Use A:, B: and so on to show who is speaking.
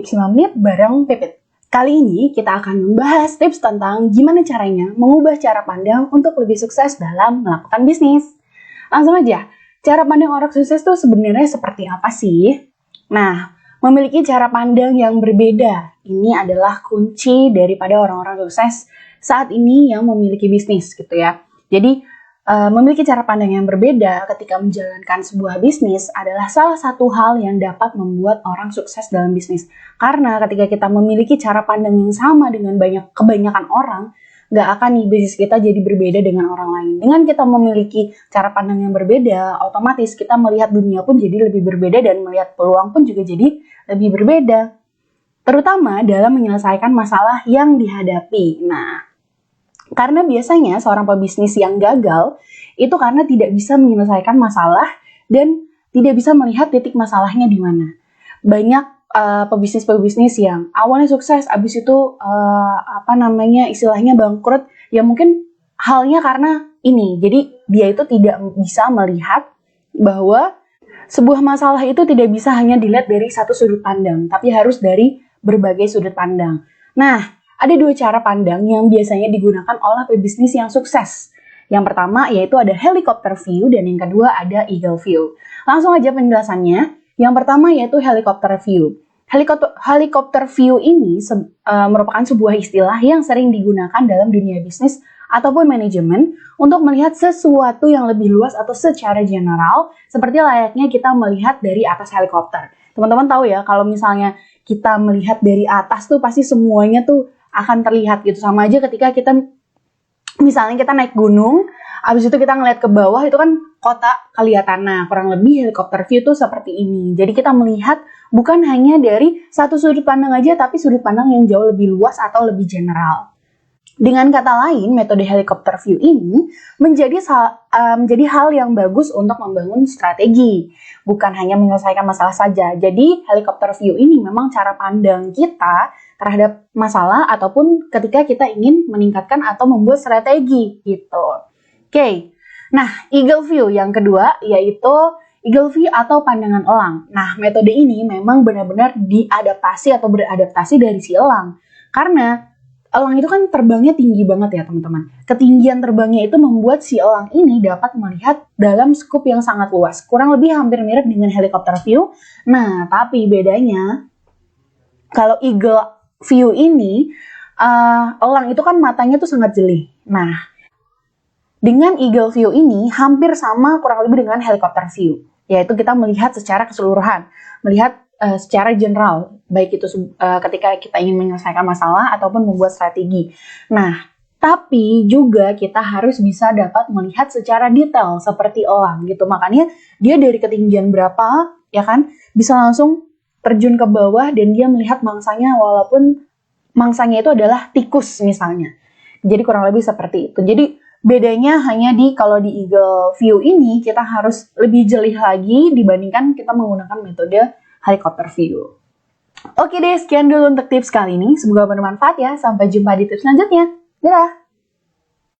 A: Tips 5 Menit bareng Pipit. Kali ini kita akan membahas tips tentang gimana caranya mengubah cara pandang untuk lebih sukses dalam melakukan bisnis. Langsung aja, cara pandang orang sukses tuh sebenarnya seperti apa sih? Nah, memiliki cara pandang yang berbeda, ini adalah kunci daripada orang-orang sukses saat ini yang memiliki bisnis gitu ya. Jadi, memiliki cara pandang yang berbeda ketika menjalankan sebuah bisnis adalah salah satu hal yang dapat membuat orang sukses dalam bisnis. Karena ketika kita memiliki cara pandang yang sama dengan kebanyakan orang, nggak akan nih bisnis kita jadi berbeda dengan orang lain. Dengan kita memiliki cara pandang yang berbeda, otomatis kita melihat dunia pun jadi lebih berbeda dan melihat peluang pun juga jadi lebih berbeda. Terutama dalam menyelesaikan masalah yang dihadapi. Nah, karena biasanya seorang pebisnis yang gagal itu karena tidak bisa menyelesaikan masalah dan tidak bisa melihat titik masalahnya di mana. Banyak pebisnis-pebisnis yang awalnya sukses, abis itu istilahnya bangkrut, ya mungkin halnya karena ini. Jadi dia itu tidak bisa melihat bahwa sebuah masalah itu tidak bisa hanya dilihat dari satu sudut pandang, tapi harus dari berbagai sudut pandang. Nah, ada dua cara pandang yang biasanya digunakan oleh pebisnis yang sukses. Yang pertama yaitu ada helicopter view dan yang kedua ada eagle view. Langsung aja penjelasannya. Yang pertama yaitu helicopter view. Helicopter view ini merupakan sebuah istilah yang sering digunakan dalam dunia bisnis ataupun manajemen untuk melihat sesuatu yang lebih luas atau secara general seperti layaknya kita melihat dari atas helikopter. Teman-teman tahu ya, kalau misalnya kita melihat dari atas tuh pasti semuanya tuh akan terlihat gitu. Sama aja ketika kita misalnya kita naik gunung, habis itu kita ngeliat ke bawah, itu kan kota kelihatan. Nah, kurang lebih helicopter view tuh seperti ini. Jadi kita melihat bukan hanya dari satu sudut pandang aja, tapi sudut pandang yang jauh lebih luas atau lebih general. Dengan kata lain, metode helicopter view ini menjadi hal yang bagus untuk membangun strategi, bukan hanya menyelesaikan masalah saja. Jadi, helicopter view ini memang cara pandang kita terhadap masalah ataupun ketika kita ingin meningkatkan atau membuat strategi gitu. Oke. Nah, eagle view yang kedua yaitu eagle view atau pandangan elang. Nah, metode ini memang benar-benar diadaptasi atau beradaptasi dari si elang. Karena elang itu kan terbangnya tinggi banget ya teman-teman. Ketinggian terbangnya itu membuat si elang ini dapat melihat dalam skup yang sangat luas. Kurang lebih hampir mirip dengan helicopter view. Nah, tapi bedanya kalau eagle view ini, elang itu kan matanya tuh sangat jeli. Nah, dengan eagle view ini hampir sama kurang lebih dengan helicopter view. Yaitu kita melihat secara keseluruhan. Melihat secara general, baik itu ketika kita ingin menyelesaikan masalah ataupun membuat strategi. Nah, tapi juga kita harus bisa dapat melihat secara detail seperti elang gitu. Makanya dia dari ketinggian berapa, ya kan, bisa langsung terjun ke bawah dan dia melihat mangsanya walaupun mangsanya itu adalah tikus misalnya. Jadi kurang lebih seperti itu. Jadi bedanya hanya kalau di eagle view ini kita harus lebih jeli lagi dibandingkan kita menggunakan metode helicopter view. Oke deh, sekian dulu untuk tips kali ini. Semoga bermanfaat ya. Sampai jumpa di tips selanjutnya. Dadah!